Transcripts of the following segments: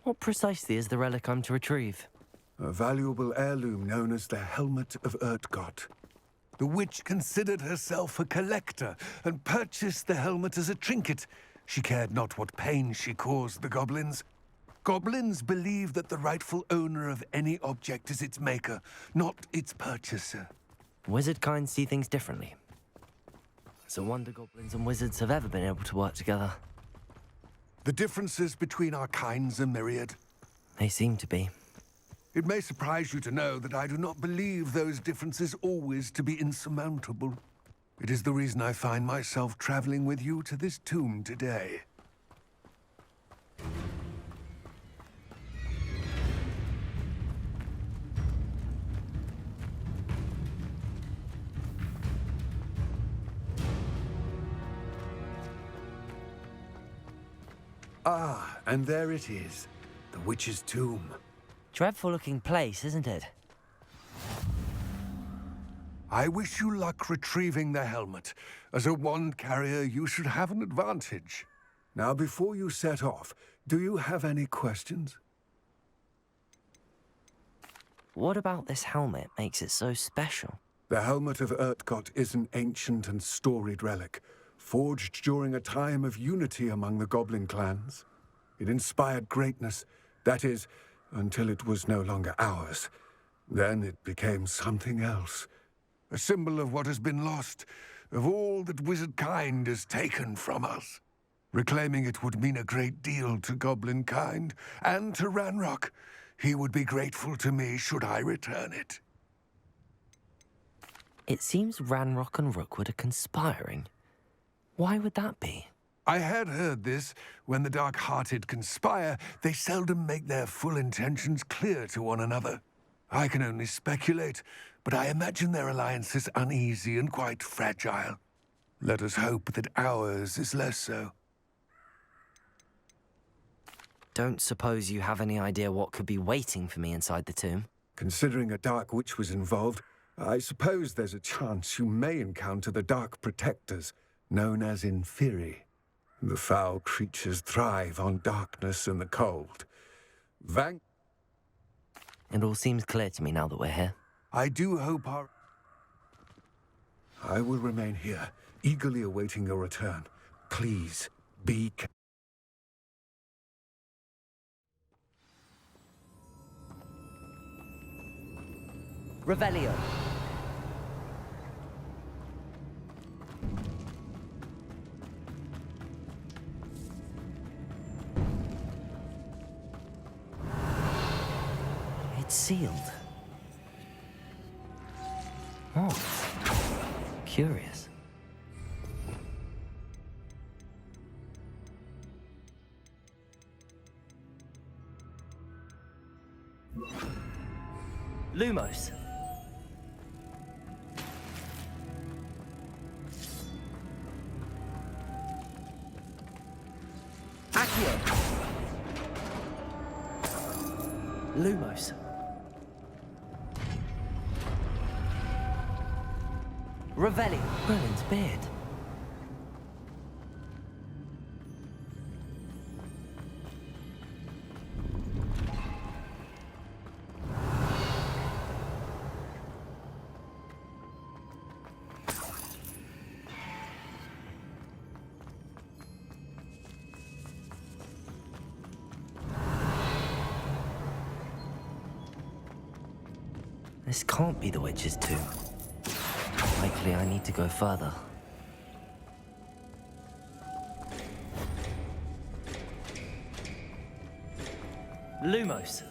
What precisely is the relic I'm to retrieve? A valuable heirloom known as the Helmet of Urtkot. The witch considered herself a collector and purchased the helmet as a trinket. She cared not what pain she caused the goblins. Goblins believe that the rightful owner of any object is its maker, not its purchaser. Wizard kind see things differently. It's a wonder goblins and wizards have ever been able to work together. The differences between our kinds are myriad. They seem to be. It may surprise you to know that I do not believe those differences always to be insurmountable. It is the reason I find myself traveling with you to this tomb today. Ah, and there it is, the witch's tomb. Dreadful-looking place, isn't it? I wish you luck retrieving the helmet. As a wand carrier, you should have an advantage. Now, before you set off, do you have any questions? What about this helmet makes it so special? The Helmet of Urtkot is an ancient and storied relic, forged during a time of unity among the goblin clans. It inspired greatness, that is, until it was no longer ours. Then it became something else. A symbol of what has been lost, of all that wizard kind has taken from us. Reclaiming it would mean a great deal to goblin kind, and to Ranrock. He would be grateful to me should I return it. It seems Ranrock and Rookwood are conspiring. Why would that be? I had heard this. When the dark-hearted conspire, they seldom make their full intentions clear to one another. I can only speculate, but I imagine their alliance is uneasy and quite fragile. Let us hope that ours is less so. Don't suppose you have any idea what could be waiting for me inside the tomb? Considering a dark witch was involved, I suppose there's a chance you may encounter the Dark Protectors, known as Inferi. The foul creatures thrive on darkness and the cold. It all seems clear to me now that we're here. I do hope I will remain here, eagerly awaiting your return. Please, be careful. Revelio. It's sealed. Oh, curious. Lumos. Accio. Lumos. Revelli. Merlin's beard. This can't be the witch's tomb. Likely I need to go further. Lumos.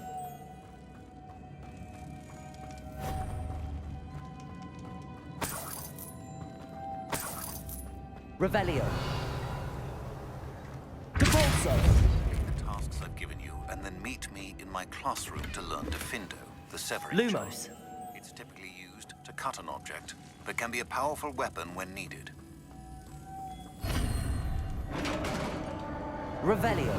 Revelio. Devolso. The tasks I've given you, and then meet me in my classroom to learn Defindo, the severing Lumos. charm. It's typically used to cut an object, but can be a powerful weapon when needed. Revelio.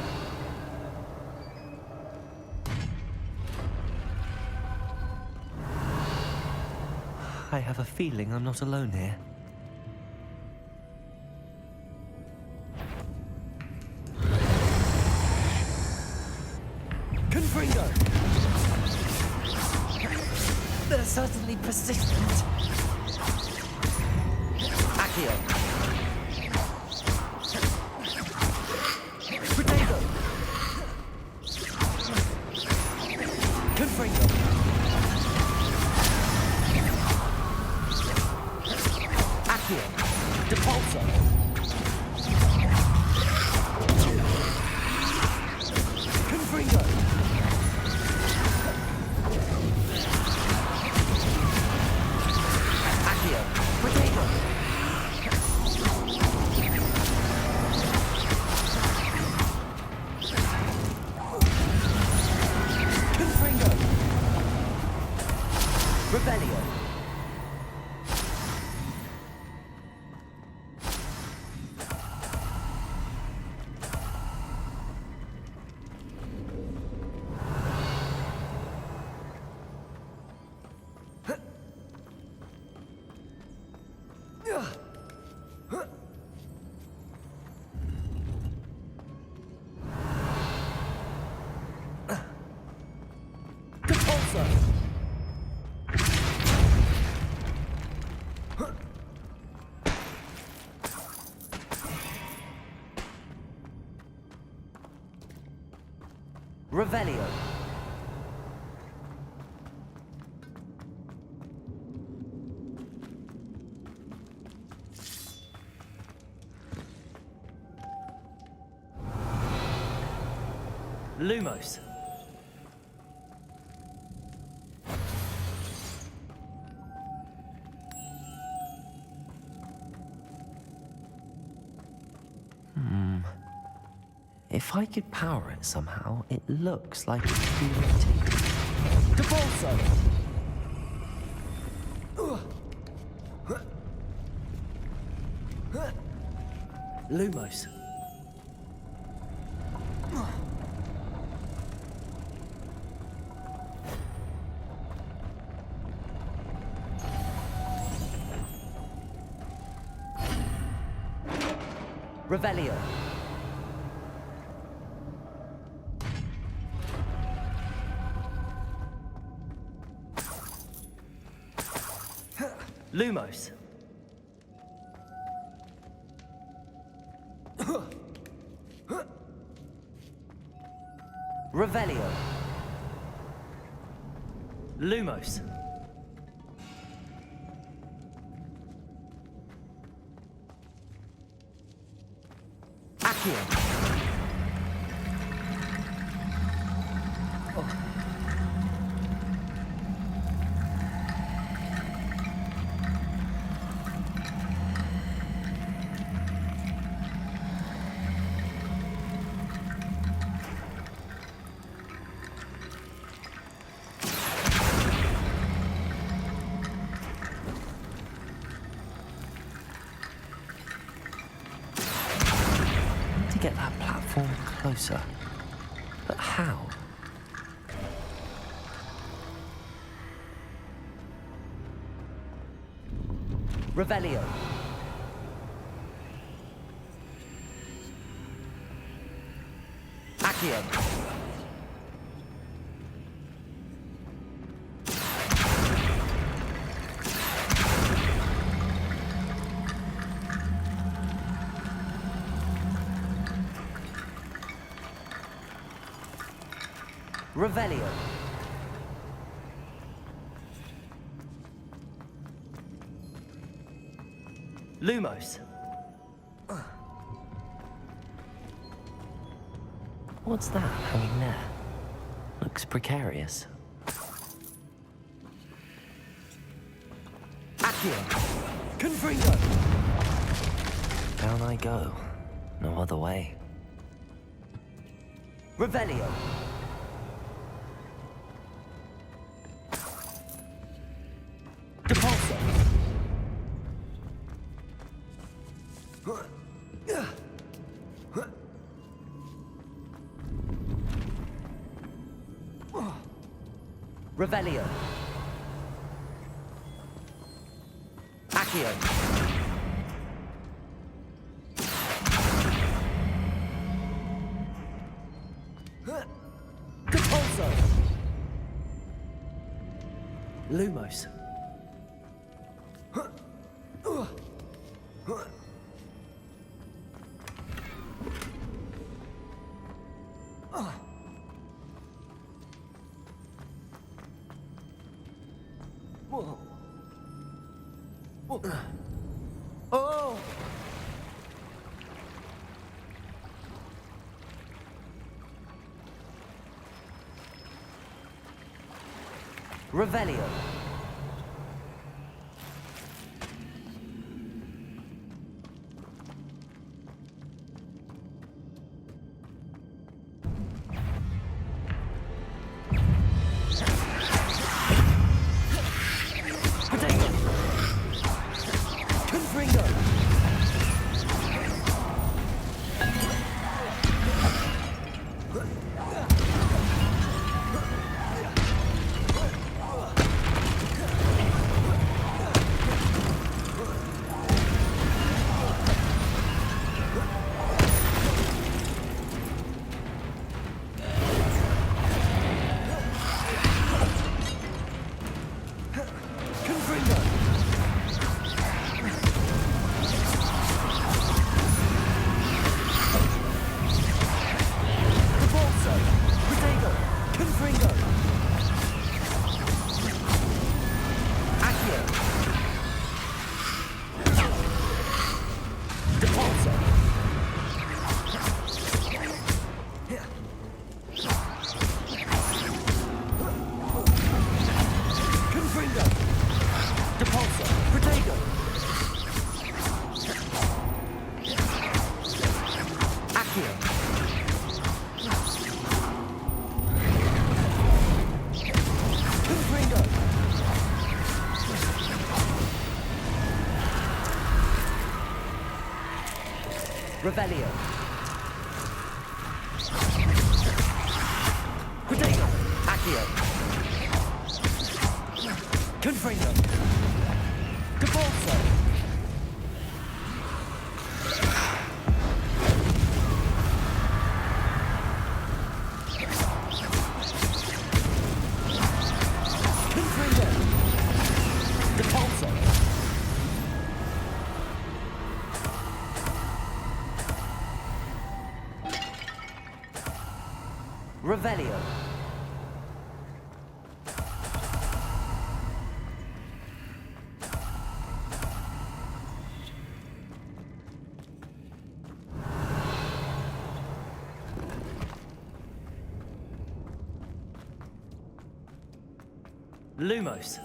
I have a feeling I'm not alone here. Confringo! They're certainly persistent. Accio. Potato. Confringo. Accio. Depulso. Confringo. Accio. Potato. Confringo. Rebellion. Depulso. Revelio. Lumos. If I could power it somehow, it looks like it could be rotated. Depulso! Lumos. Revelio. Lumos. Revelio. Lumos. Accio. To get that platform closer. But how? Revelio. Accio. Revelio. Lumos. What's that hanging there? Looks precarious. Accio. Confringo. Down I go. No other way. Revelio. Depulso. Revelio. Accio. Depulso. Lumos. Oh! Revelio. Potato. Confringo. Confringo. Cabalso. Potato. Confringo. Accio. Depulso. Confringo. Depulso. Potato. Accio. Confringo. Revelio. Potato. Accio. Confringo. Cabalso. Confringo. Depulso. Revelio. Lumos.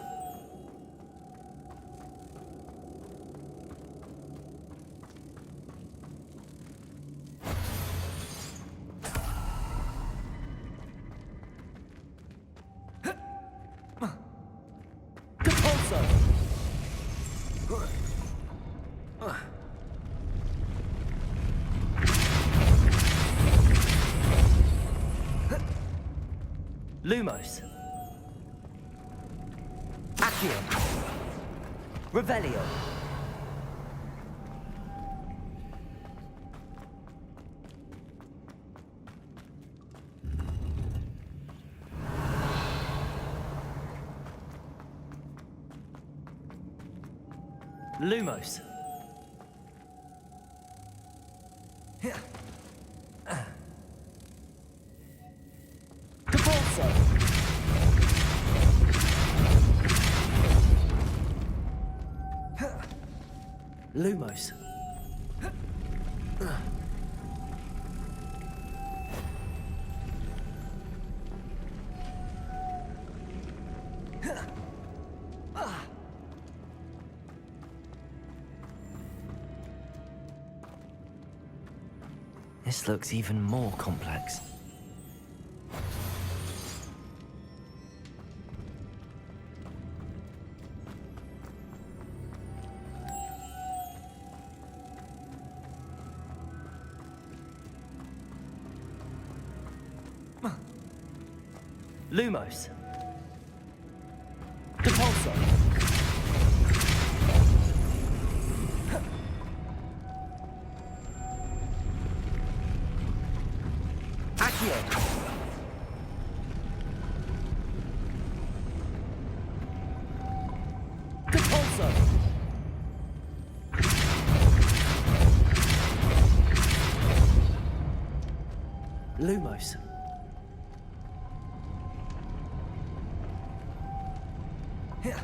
Capulso. Lumos. Accio. Revelio. Lumos. Cabalso. Lumos. This looks even more complex. Lumos. Depulso. Accio. Lumos. Here.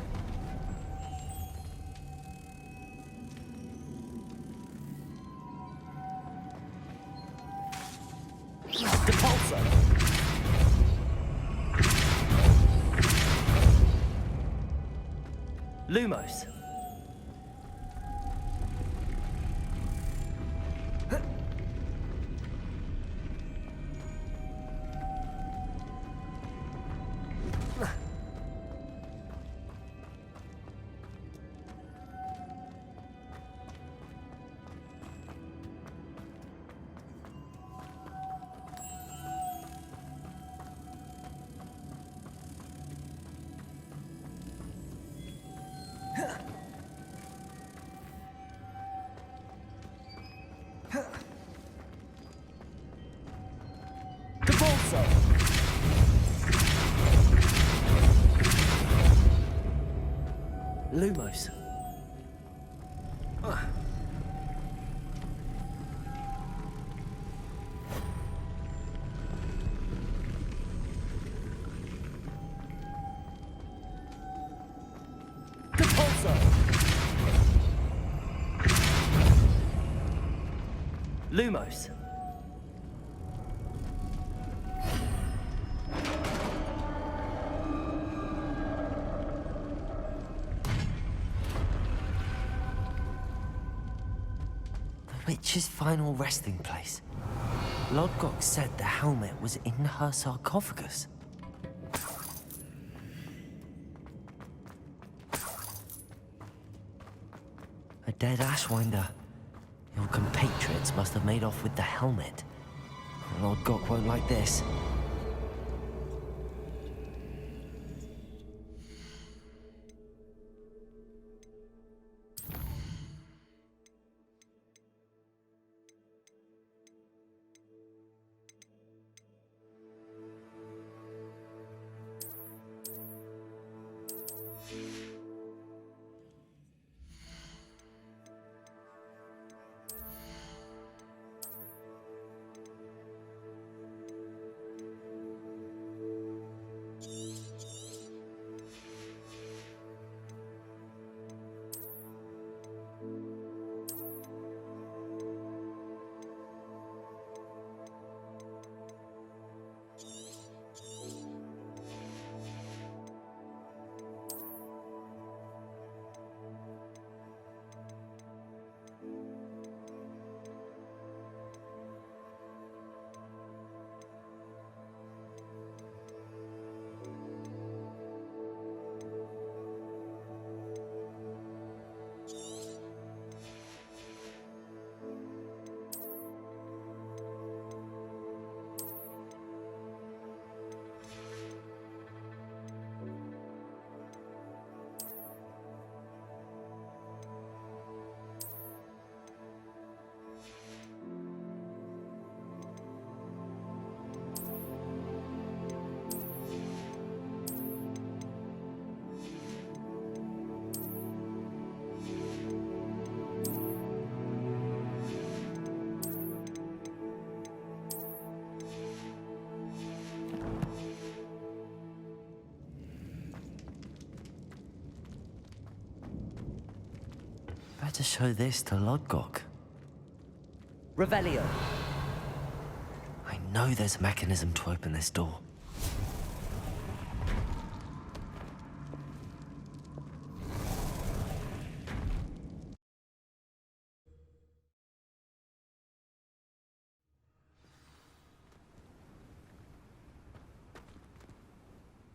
Depulso. Lumos. Depulso. Lumos. Depulso. Lumos. The witch's final resting place. Lodgok said the helmet was in her sarcophagus. A dead Ashwinder. Your compatriots must have made off with the helmet. Lodgok won't like this. Better show this to Lodgok. Revelio. I know there's a mechanism to open this door.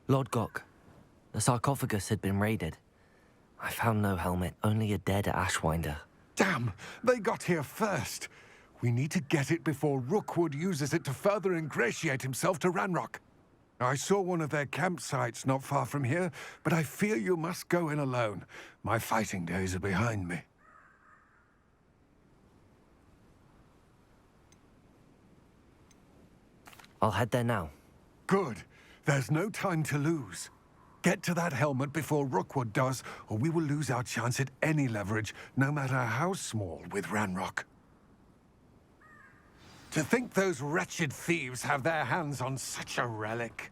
Lodgok, the sarcophagus had been raided. I found no helmet, only a dead Ashwinder. Damn! They got here first. We need to get it before Rookwood uses it to further ingratiate himself to Ranrock. I saw one of their campsites not far from here, but I fear you must go in alone. My fighting days are behind me. I'll head there now. Good. There's no time to lose. Get to that helmet before Rookwood does, or we will lose our chance at any leverage, no matter how small, with Ranrock. To think those wretched thieves have their hands on such a relic.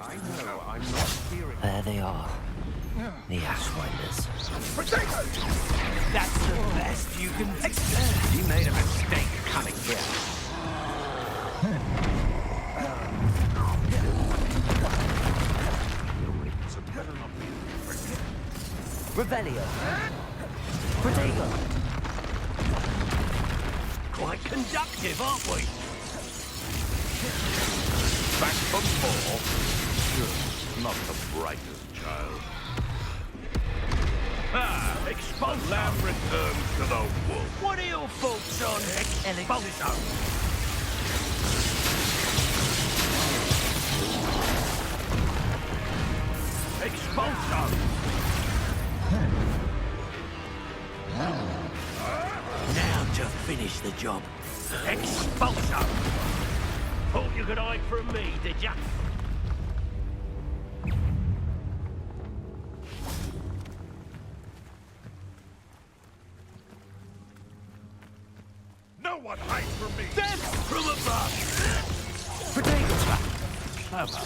I know, I'm not hearing. There they are. The Ashwinders. That's the best you can do. You made a mistake coming here. Revelio. Protego. Quite conductive, aren't we? Back for more? Sure, not the brightest child. Ah, expulso! The lamb returns to the wolf. What are your thoughts on expulso? Expulso! Now to finish the job. Expulso! Thought you could hide from me, did ya? No one hides from me! Them from above! Clever.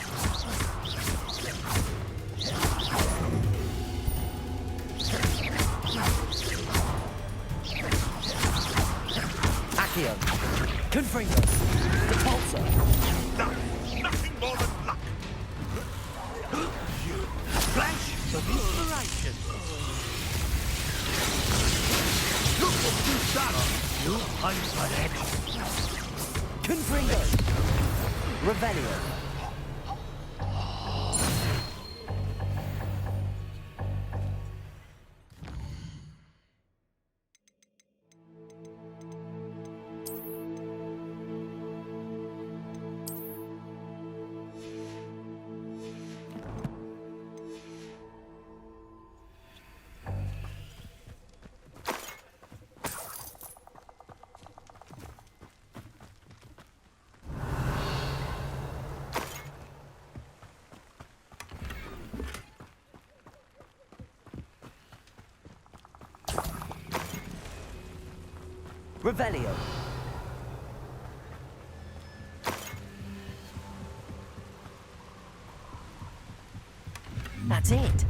Accio. Confringo. Repulsor. No, nothing more than luck! Flash of inspiration. Look what you've done. I'm for it. Confringo. Revelio. Revelio. That's it.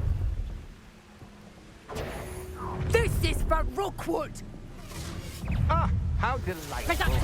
This is for Rookwood! Ah, how delightful. Potato.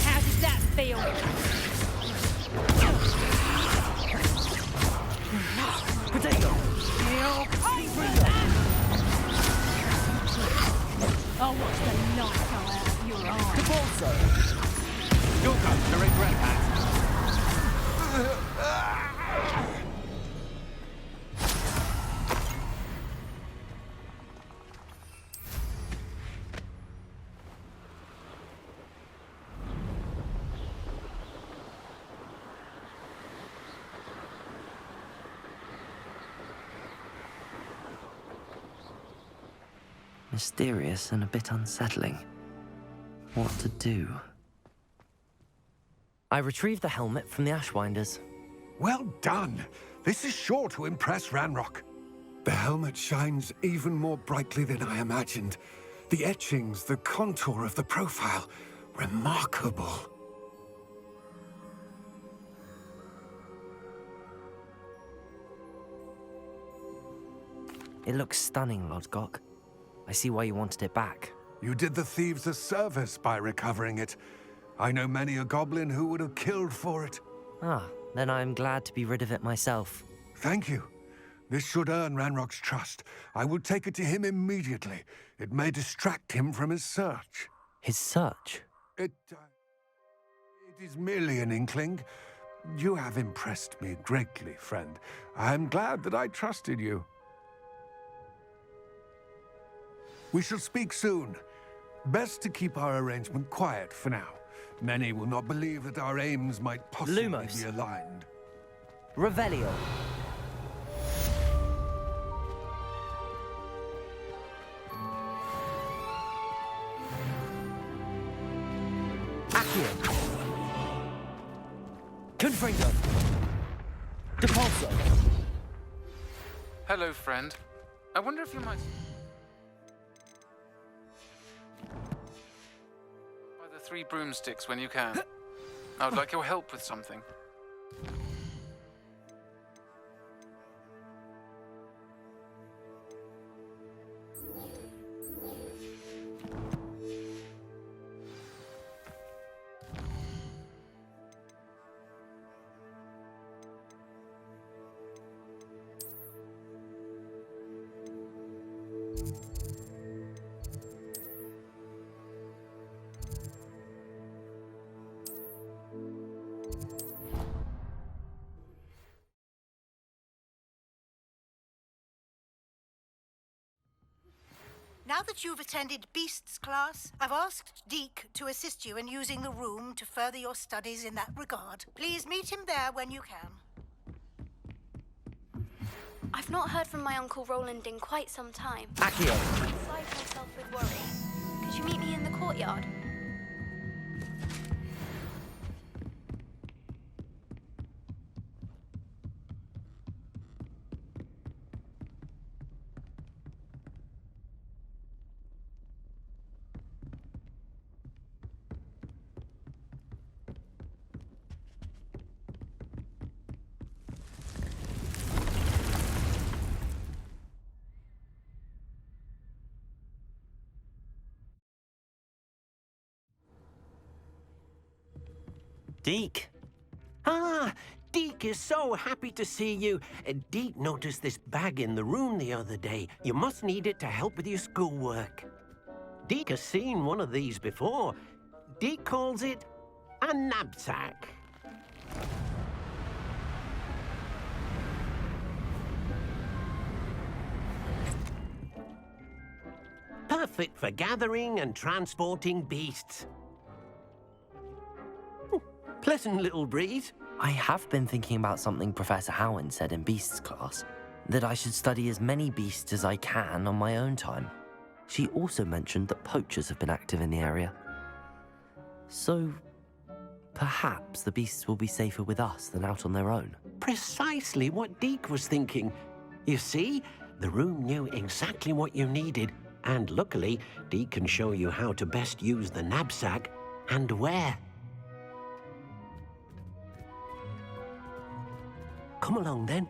How does that feel? Potato. I'll watch the night come out of your eyes. Repulsor. You're going to regret that. Mysterious and a bit unsettling. What to do? I retrieved the helmet from the Ashwinders. Well done! This is sure to impress Ranrock. The helmet shines even more brightly than I imagined. The etchings, the contour of the profile, remarkable. It looks stunning, Lodgok. I see why you wanted it back. You did the thieves a service by recovering it. I know many a goblin who would have killed for it. Ah, then I'm glad to be rid of it myself. Thank you. This should earn Ranrock's trust. I will take it to him immediately. It may distract him from his search. His search? It is merely an inkling. You have impressed me greatly, friend. I'm glad that I trusted you. We shall speak soon. Best to keep our arrangement quiet for now. Many will not believe that our aims might possibly Lumos. be aligned. Revelio. Accio. Confringo. Depulso. Hello, friend. I wonder if you might... Buy the 3 broomsticks when you can. I would like your help with something. Now that you've attended Beasts class, I've asked Deke to assist you in using the room to further your studies in that regard. Please meet him there when you can. I've not heard from my Uncle Roland in quite some time. Accio. I'm beside myself with worry. Could you meet me in the courtyard? Deke. Ah, Deke is so happy to see you. Deke noticed this bag in the room the other day. You must need it to help with your schoolwork. Deke has seen one of these before. Deke calls it a knapsack. Perfect for gathering and transporting beasts. Pleasant little breeze. I have been thinking about something Professor Howard said in Beasts class, that I should study as many beasts as I can on my own time. She also mentioned that poachers have been active in the area. So, perhaps the beasts will be safer with us than out on their own. Precisely what Deke was thinking. You see, the room knew exactly what you needed, and luckily, Deke can show you how to best use the knapsack and where. Come along, then.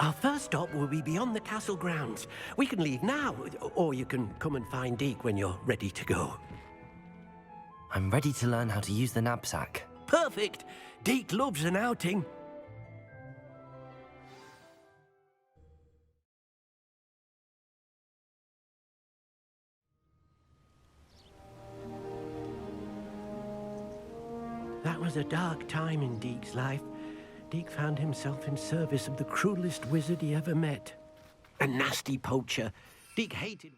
Our first stop will be beyond the castle grounds. We can leave now, or you can come and find Deke when you're ready to go. I'm ready to learn how to use the knapsack. Perfect! Deke loves an outing. That was a dark time in Deke's life. Deke found himself in service of the cruelest wizard he ever met. A nasty poacher. Deke hated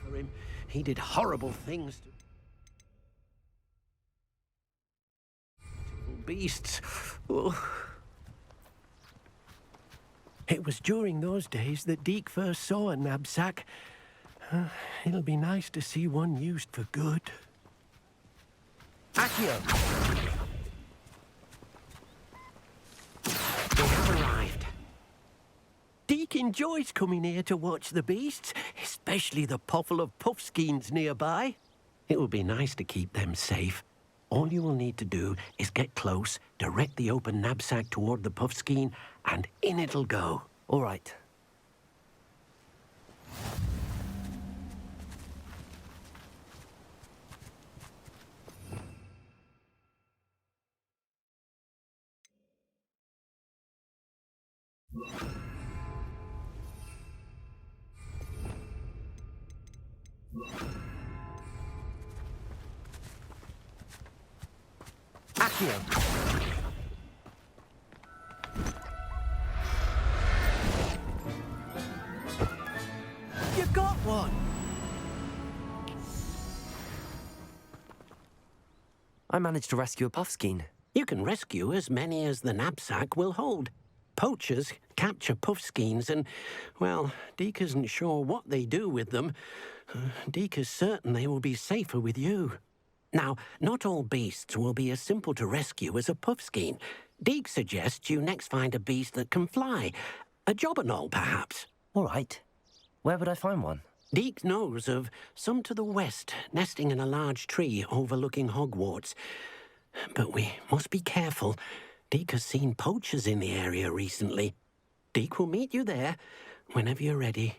for him. He did horrible things to beasts. Oh. It was during those days that Deke first saw a knapsack. It'll be nice to see one used for good. Accio! They have arrived. Deke enjoys coming here to watch the beasts, especially the potful of puffskeins nearby. It will be nice to keep them safe. All you will need to do is get close, direct the open knapsack toward the puffskein, and in it'll go. All right. Accio. You got one! I managed to rescue a puffskein. You can rescue as many as the knapsack will hold. Poachers capture puffskeins and, well, Deke isn't sure what they do with them. Deke is certain they will be safer with you. Now, not all beasts will be as simple to rescue as a puffskein. Deke suggests you next find a beast that can fly. A jobberknoll, perhaps. All right. Where would I find one? Deke knows of some to the west, nesting in a large tree overlooking Hogwarts. But we must be careful. Deke has seen poachers in the area recently. Deke will meet you there whenever you're ready.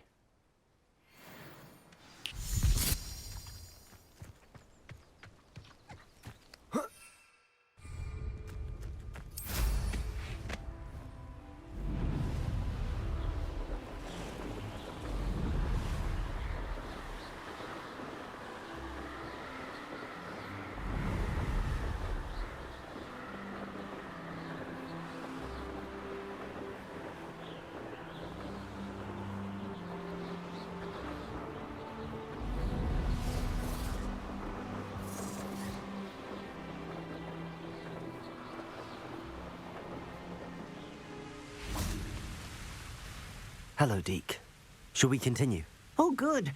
Hello, Deke. Shall we continue? Oh, good.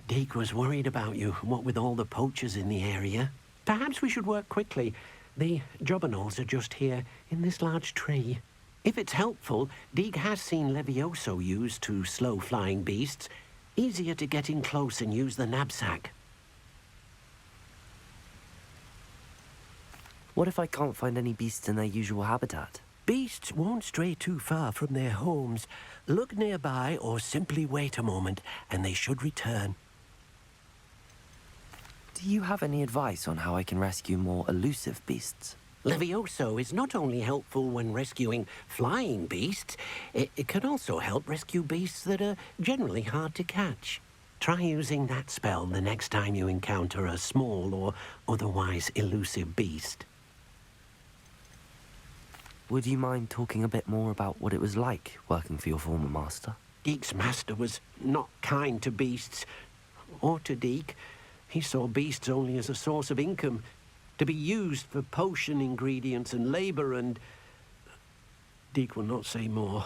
Deke was worried about you, what with all the poachers in the area. Perhaps we should work quickly. The jobberknolls are just here, in this large tree. If it's helpful, Deke has seen Levioso used to slow flying beasts. Easier to get in close and use the knapsack. What if I can't find any beasts in their usual habitat? Beasts won't stray too far from their homes. Look nearby or simply wait a moment, and they should return. Do you have any advice on how I can rescue more elusive beasts? Levioso is not only helpful when rescuing flying beasts, it can also help rescue beasts that are generally hard to catch. Try using that spell the next time you encounter a small or otherwise elusive beast. Would you mind talking a bit more about what it was like working for your former master? Deke's master was not kind to beasts, or to Deke. He saw beasts only as a source of income, to be used for potion ingredients and labor, and Deke will not say more.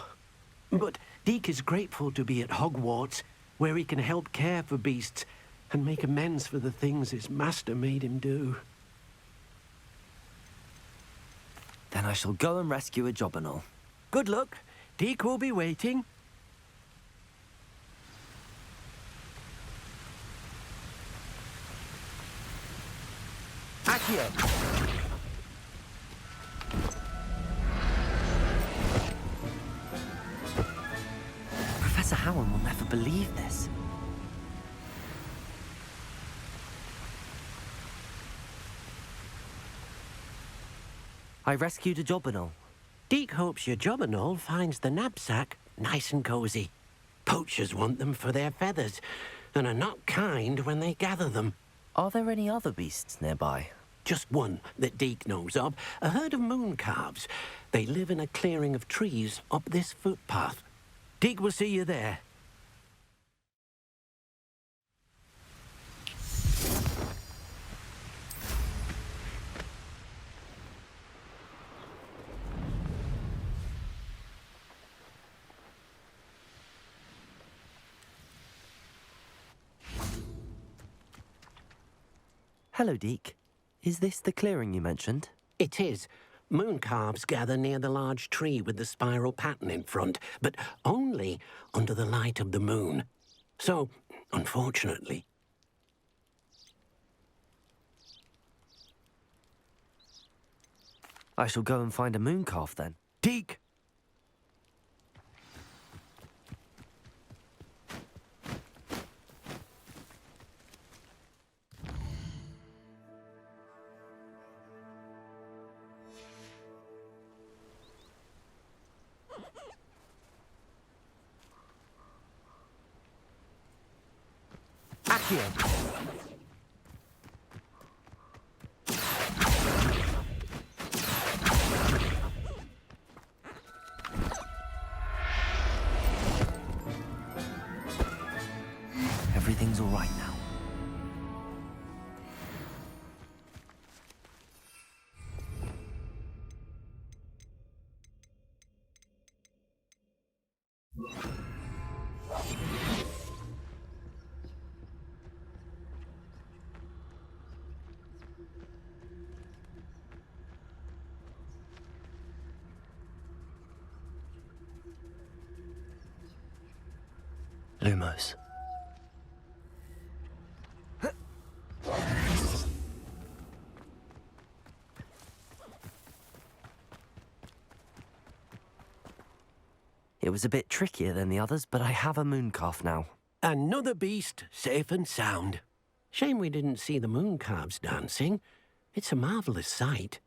But Deke is grateful to be at Hogwarts, where he can help care for beasts and make amends for the things his master made him do. Then I shall go and rescue a jobberknoll. Good luck. Deke will be waiting. Accio! Professor Howard will never believe this. I rescued a jobberknoll. Deke hopes your jobberknoll finds the knapsack nice and cozy. Poachers want them for their feathers, and are not kind when they gather them. Are there any other beasts nearby? Just one that Deke knows of, a herd of moon calves. They live in a clearing of trees up this footpath. Deke will see you there. Hello, Deke. Is this the clearing you mentioned? It is. Moon calves gather near the large tree with the spiral pattern in front, but only under the light of the moon. So, unfortunately... I shall go and find a moon calf then. Deke! Accio! Lumos. It was a bit trickier than the others, but I have a mooncalf now. Another beast, safe and sound. Shame we didn't see the mooncalves dancing. It's a marvellous sight.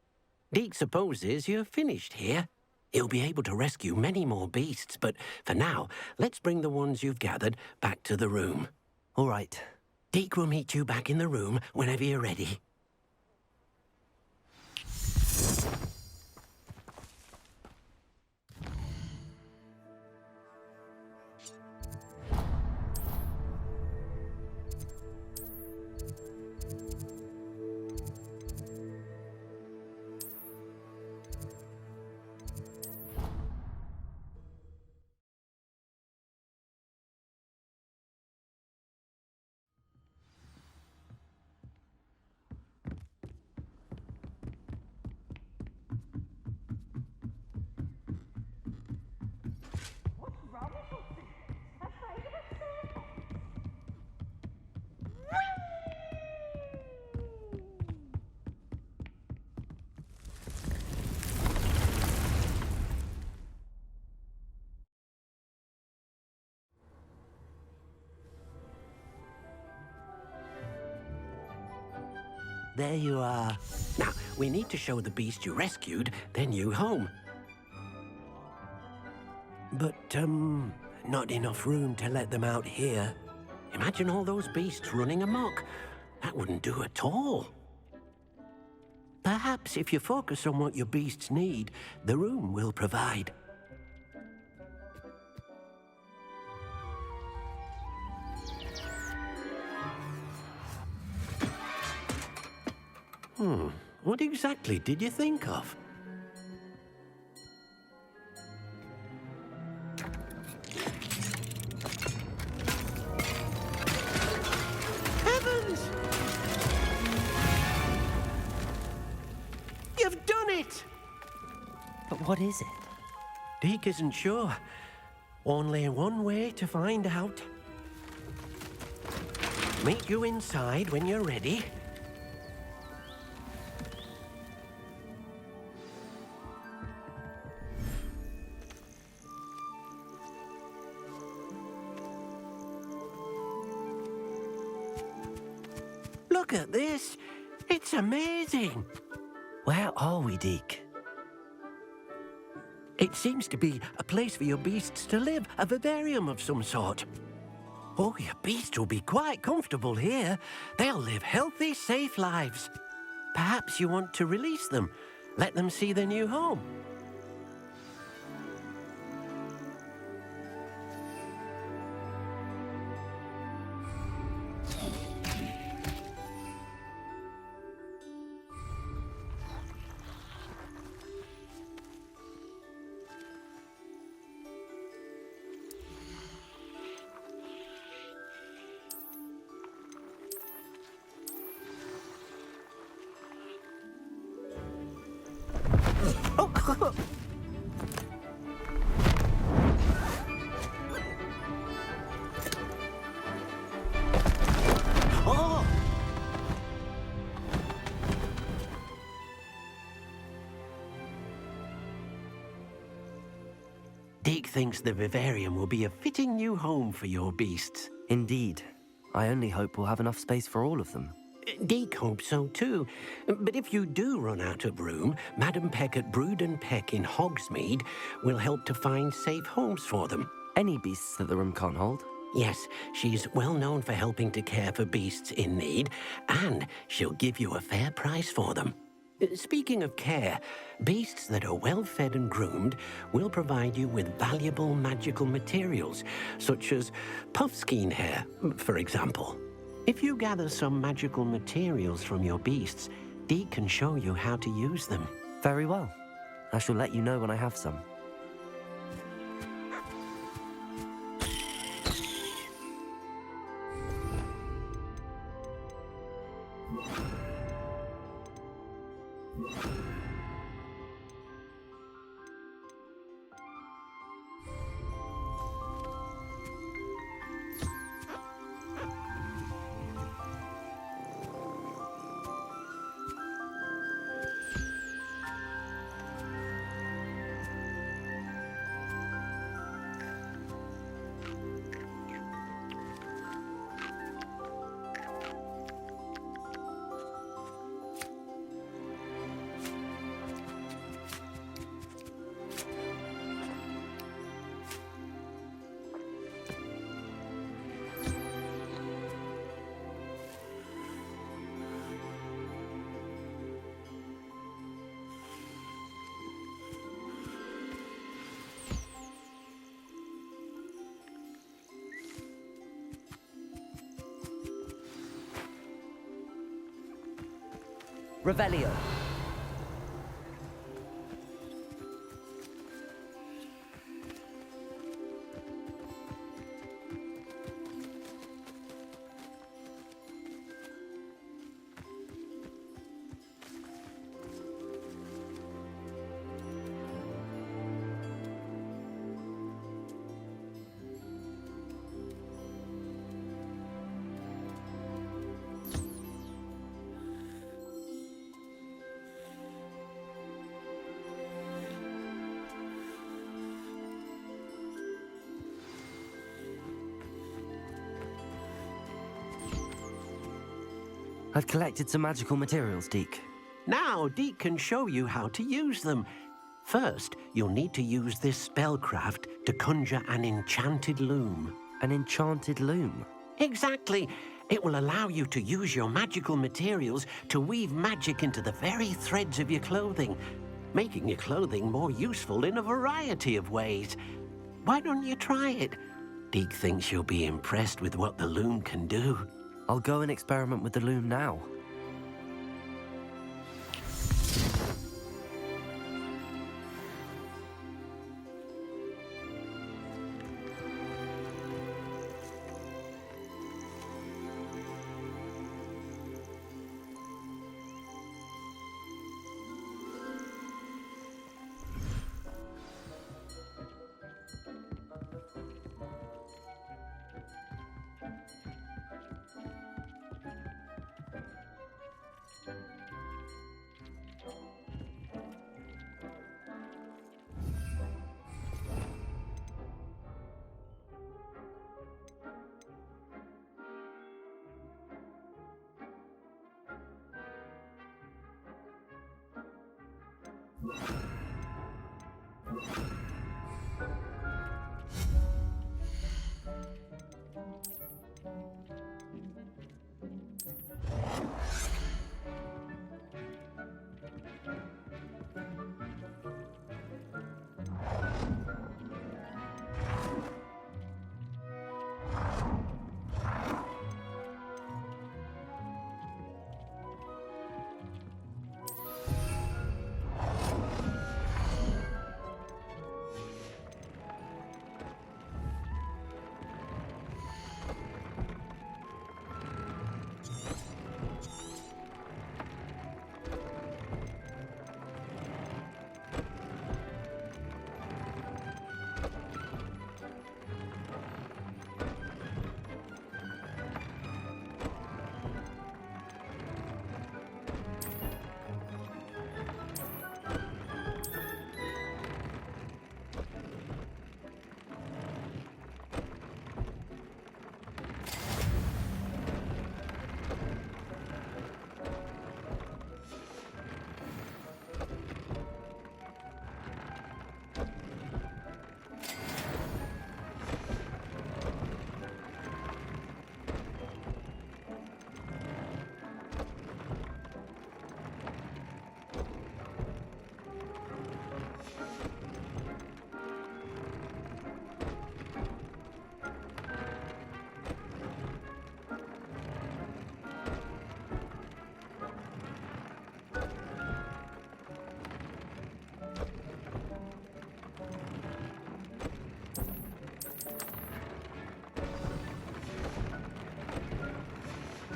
Deke supposes you're finished here. He'll be able to rescue many more beasts, but for now, let's bring the ones you've gathered back to the room. All right. Deke will meet you back in the room whenever you're ready. There you are. Now, we need to show the beast you rescued their new home. But, not enough room to let them out here. Imagine all those beasts running amok. That wouldn't do at all. Perhaps if you focus on what your beasts need, the room will provide. What exactly did you think of? Heavens! You've done it! But what is it? Deke isn't sure. Only one way to find out. Meet you inside when you're ready. Look at this. It's amazing. Where are we, Deke? It seems to be a place for your beasts to live, a vivarium of some sort. Oh, your beasts will be quite comfortable here. They'll live healthy, safe lives. Perhaps you want to release them, let them see their new home. Oh! Deke thinks the vivarium will be a fitting new home for your beasts. Indeed. I only hope we'll have enough space for all of them. Deke hopes so too. But if you do run out of room, Madam Peck at Brood and Peck in Hogsmeade will help to find safe homes for them. Any beasts that the room can't hold? Yes, she's well known for helping to care for beasts in need, and she'll give you a fair price for them. Speaking of care, beasts that are well fed and groomed will provide you with valuable magical materials, such as puffskein hair, for example. If you gather some magical materials from your beasts, Deke can show you how to use them. Very well. I shall let you know when I have some. Revelio. I've collected some magical materials, Deke. Now, Deke can show you how to use them. First, you'll need to use this spellcraft to conjure an enchanted loom. An enchanted loom? Exactly. It will allow you to use your magical materials to weave magic into the very threads of your clothing, making your clothing more useful in a variety of ways. Why don't you try it? Deke thinks you'll be impressed with what the loom can do. I'll go and experiment with the loom now.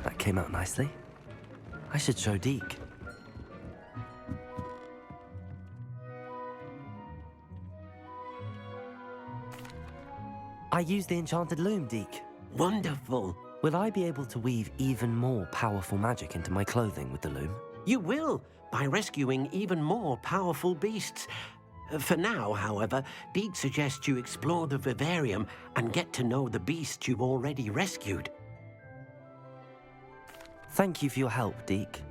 That came out nicely. I should show Deke. I used the enchanted loom, Deke. Wonderful. Will I be able to weave even more powerful magic into my clothing with the loom? You will, by rescuing even more powerful beasts. For now, however, Deke suggests you explore the vivarium and get to know the beasts you've already rescued. Thank you for your help, Deke.